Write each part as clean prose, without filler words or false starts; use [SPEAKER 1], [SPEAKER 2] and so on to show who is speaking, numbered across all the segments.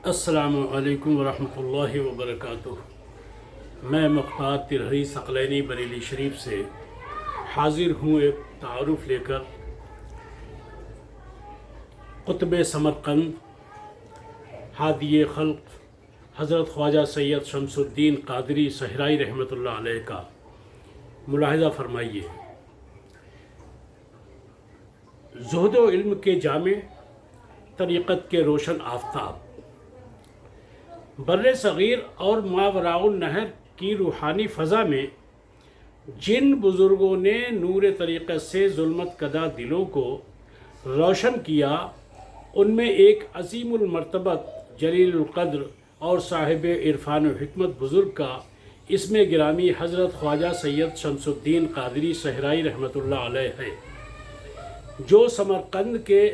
[SPEAKER 1] السلام علیکم ورحمۃ اللہ وبرکاتہ۔ میں مختار ترہری ثقلینی بریلی شریف سے حاضر ہوں ایک تعارف لے کر قطب سمرقند ہادی خلق حضرت خواجہ سید شمس الدین قادری صحرائی رحمۃ اللہ علیہ کا ملاحظہ فرمائیے۔ زہد و علم کے جامع، طریقت کے روشن آفتاب، بر صغیر اور ماوراء النہر کی روحانی فضا میں جن بزرگوں نے نور طریقت سے ظلمت کدہ دلوں کو روشن کیا، ان میں ایک عظیم المرتبت، جلیل القدر اور صاحب عرفان و حکمت بزرگ کا اسم گرامی حضرت خواجہ سید شمس الدین قادری صحرائی رحمۃ اللہ علیہ ہے، جو سمرقند کے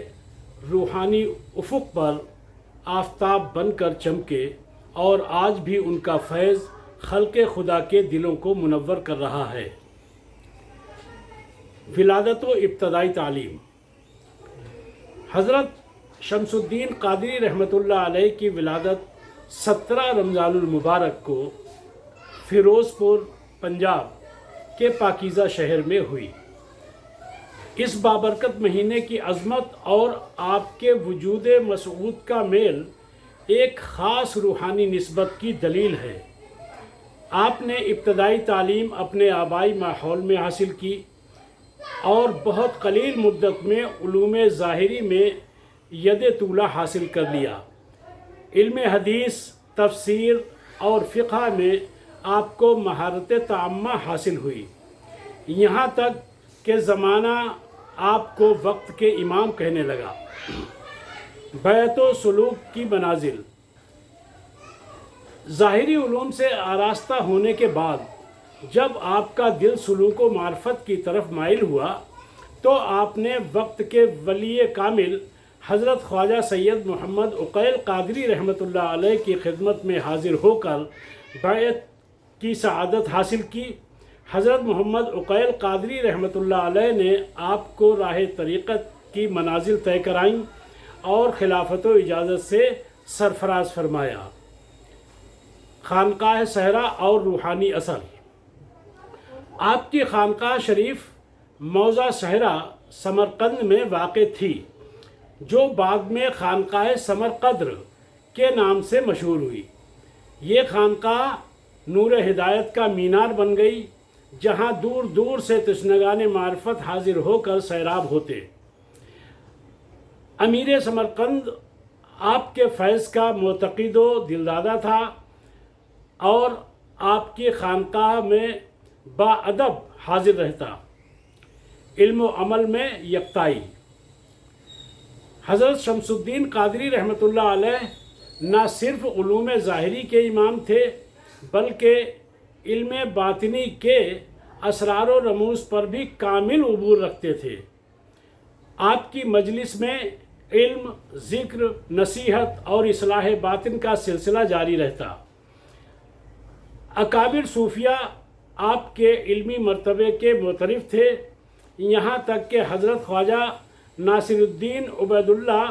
[SPEAKER 1] روحانی افق پر آفتاب بن کر چمکے اور آج بھی ان کا فیض خلق خدا کے دلوں کو منور کر رہا ہے۔ ولادت و ابتدائی تعلیم۔ حضرت شمس الدین قادری رحمۃ اللہ علیہ کی ولادت 17 رمضان المبارک کو فیروز پور پنجاب کے پاکیزہ شہر میں ہوئی۔ اس بابرکت مہینے کی عظمت اور آپ کے وجود مسعود کا میل ایک خاص روحانی نسبت کی دلیل ہے۔ آپ نے ابتدائی تعلیم اپنے آبائی ماحول میں حاصل کی اور بہت قلیل مدت میں علوم ظاہری میں ید طولہ حاصل کر لیا۔ علم حدیث، تفسیر اور فقہ میں آپ کو مہارت تامہ حاصل ہوئی، یہاں تک کہ زمانہ آپ کو وقت کے امام کہنے لگا۔ بیعت و سلوک کی منازل۔ ظاہری علوم سے آراستہ ہونے کے بعد جب آپ کا دل سلوک و معرفت کی طرف مائل ہوا تو آپ نے وقت کے ولی کامل حضرت خواجہ سید محمد عقیل قادری رحمۃ اللہ علیہ کی خدمت میں حاضر ہو کر بیعت کی سعادت حاصل کی۔ حضرت محمد عقیل قادری رحمۃ اللہ علیہ نے آپ کو راہ طریقت کی منازل طے کرائیں اور خلافت و اجازت سے سرفراز فرمایا۔ خانقاہ صحرا اور روحانی اثر۔ آپ کی خانقاہ شریف موضع صحرا سمرقند میں واقع تھی، جو بعد میں خانقاہ سمرقدر کے نام سے مشہور ہوئی۔ یہ خانقاہ نور ہدایت کا مینار بن گئی، جہاں دور دور سے تشنگان معرفت حاضر ہو کر سیراب ہوتے۔ امیر سمرقند آپ کے فیض کا معتقد و دلدادہ تھا اور آپ کی خانقاہ میں با ادب حاضر رہتا۔ علم و عمل میں یکتائی۔ حضرت شمس الدین قادری رحمۃ اللہ علیہ نہ صرف علوم ظاہری کے امام تھے، بلکہ علم باطنی کے اسرار و رموز پر بھی کامل عبور رکھتے تھے۔ آپ کی مجلس میں علم، ذکر، نصیحت اور اصلاح باطن کا سلسلہ جاری رہتا۔ اکابر صوفیہ آپ کے علمی مرتبے کے معترف تھے، یہاں تک کہ حضرت خواجہ ناصر الدین عبید اللہ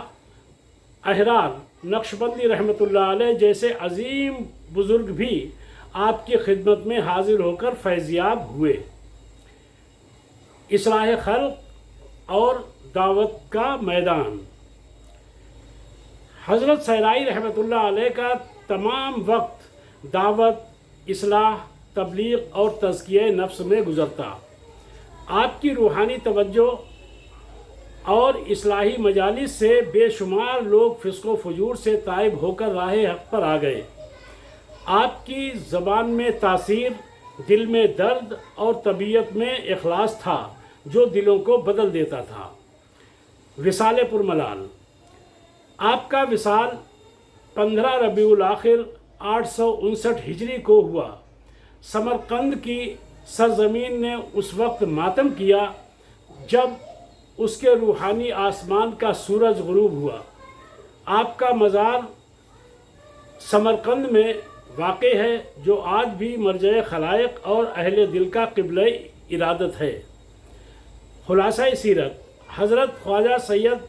[SPEAKER 1] احرار نقشبندی رحمۃ اللہ علیہ جیسے عظیم بزرگ بھی آپ کی خدمت میں حاضر ہو کر فیضیاب ہوئے۔ اصلاح خلق اور دعوت کا میدان۔ حضرت صحرائی رحمۃ اللہ علیہ کا تمام وقت دعوت، اصلاح، تبلیغ اور تزکیہ نفس میں گزرتا۔ آپ کی روحانی توجہ اور اصلاحی مجالس سے بے شمار لوگ فسق و فجور سے تائب ہو کر راہ حق پر آ گئے۔ آپ کی زبان میں تاثیر، دل میں درد اور طبیعت میں اخلاص تھا جو دلوں کو بدل دیتا تھا۔ وصال پرملال۔ آپ کا وصال 15 ربیع الاخر 859 ہجری کو ہوا۔ سمرقند کی سرزمین نے اس وقت ماتم کیا جب اس کے روحانی آسمان کا سورج غروب ہوا۔ آپ کا مزار سمرقند میں واقع ہے، جو آج بھی مرجع خلائق اور اہل دل کا قبلہ ارادت ہے۔ خلاصہ سیرت۔ حضرت خواجہ سید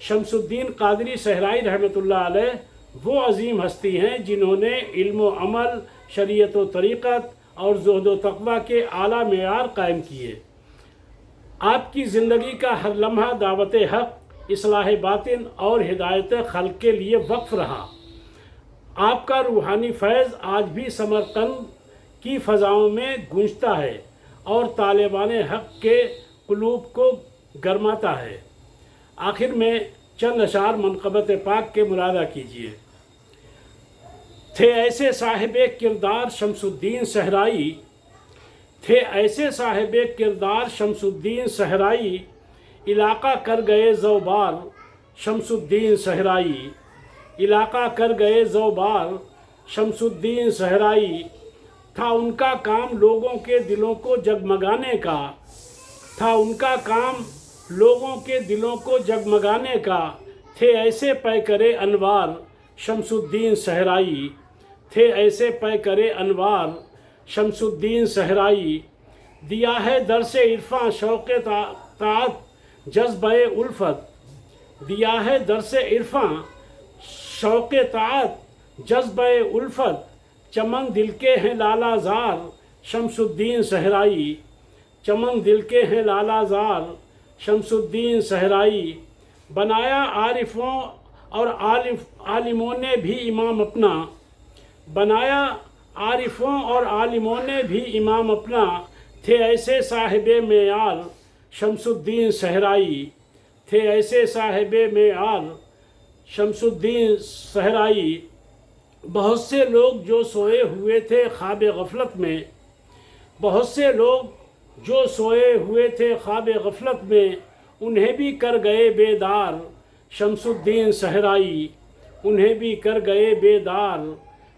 [SPEAKER 1] شمس الدین قادری صحرائی رحمۃ اللہ علیہ وہ عظیم ہستی ہیں جنہوں نے علم و عمل، شریعت و طریقت اور زہد و تقوی کے اعلیٰ معیار قائم کیے۔ آپ کی زندگی کا ہر لمحہ دعوت حق، اصلاح باطن اور ہدایت خلق کے لیے وقف رہا۔ آپ کا روحانی فیض آج بھی سمرقند کی فضاؤں میں گونجتا ہے اور طالبان حق کے قلوب کو گرماتا ہے۔ آخر میں چند اشعار منقبت پاک کے ملاحظہ کیجیے۔ تھے ایسے صاحب کردار شمس الدین صحرائی، تھے ایسے صاحب کردار شمس الدین صحرائی، علاقہ کر گئے زوبار شمس الدین صحرائی، علاقہ کر گئے زوبار شمس الدین صحرائی۔ تھا ان کا کام لوگوں کے دلوں کو جگمگانے کا، تھا ان کا کام لوگوں کے دلوں کو جگمگانے کا، تھے ایسے پیکرے انوار شمس الدین صحرائی، تھے ایسے پیکرے انوار شمس الدین صحرائی۔ دیا ہے درس عرفاں شوق طاعت جذبہ الفت، دیا ہے درس عرفاں شوق طاعت جذبہ الفت، چمن دل کے ہیں لالا زار شمس الدین صحرائی، چمن دل کے ہیں لالا زار شمس الدین صحرائی۔ بنایا عارفوں اور عالموں نے بھی امام اپنا، بنایا عارفوں اور عالموں نے بھی امام اپنا، تھے ایسے صاحب معیار شمس الدین صحرائی، تھے ایسے صاحب معیار شمس الدین صحرائی۔ بہت سے لوگ جو سوئے ہوئے تھے خواب غفلت میں، بہت سے لوگ جو سوئے ہوئے تھے خواب غفلت میں، انہیں بھی کر گئے بیدار شمس الدین صحرائی، انہیں بھی کر گئے بیدار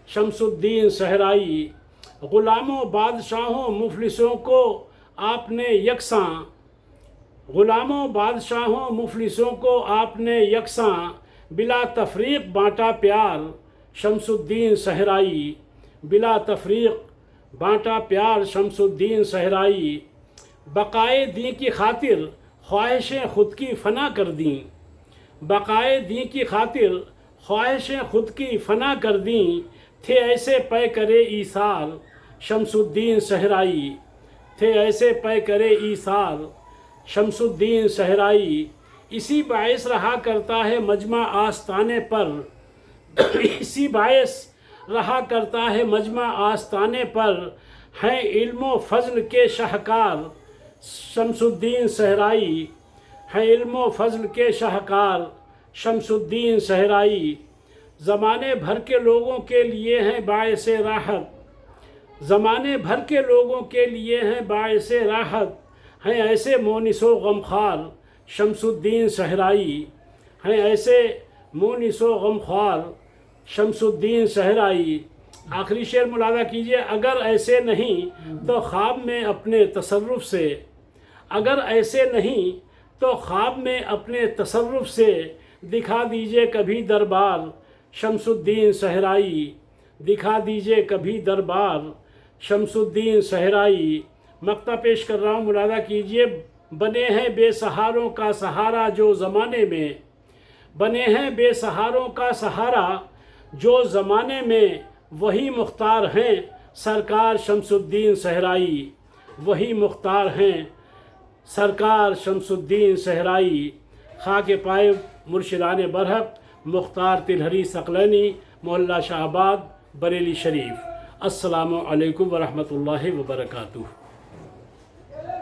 [SPEAKER 1] شمس الدین صحرائی۔ غلاموں بادشاہوں مفلسوں کو آپ نے یکساں، غلاموں بادشاہوں مفلسوں کو آپ نے یکساں، بلا تفریق بانٹا پیار شمس الدین صحرائی، بلا تفریق بانٹا پیار شمس الدین صحرائی۔ بقائے دین کی خاطر خواہشیں خود کی فنا کر دیں، بقائے دین کی خاطر خواہشیں خود کی فنا کر دیں، تھے ایسے پے کرے ایثار شمس الدین صحرائی، تھے ایسے پے کرے ایثار شمس الدین صحرائی۔ اسی باعث رہا کرتا ہے مجمع آستانے پر، اسی باعث رہا کرتا ہے مجمع آستانے پر، ہیں علم و فضل کے شاہکار شمس الدین صحرائی، ہیں علم و فضل کے شاہکار شمس الدین صحرائی۔ زمانے بھر کے لوگوں کے لیے ہیں باعث راحت، زمانے بھر کے لوگوں کے لیے ہیں باعث راحت، ہیں ایسے مونس و غمخوار شمس الدین صحرائی، ہیں ایسے مونس و غمخوار شمس الدین صحرائی۔ آخری شعر ملاحظہ کیجیے۔ اگر ایسے نہیں تو خواب میں اپنے تصرف سے، اگر ایسے نہیں تو خواب میں اپنے تصرف سے، دکھا دیجئے کبھی دربار شمس الدین صحرائی، دکھا دیجئے کبھی دربار شمس الدین صحرائی۔ مقطع پیش کر رہا ہوں، ملاحظہ کیجئے۔ بنے ہیں بے سہاروں کا سہارا جو زمانے میں، بنے ہیں بے سہاروں کا سہارا جو زمانے میں، وہی مختار ہیں سرکار شمس الدین صحرائی، وہی مختار ہیں سرکار شمس الدین صحرائی۔ خاک پائے مرشدان برحق مختار تلہری ثقلینی، محلہ شاہ آباد، بریلی شریف۔ السلام علیکم ورحمۃ اللہ وبرکاتہ۔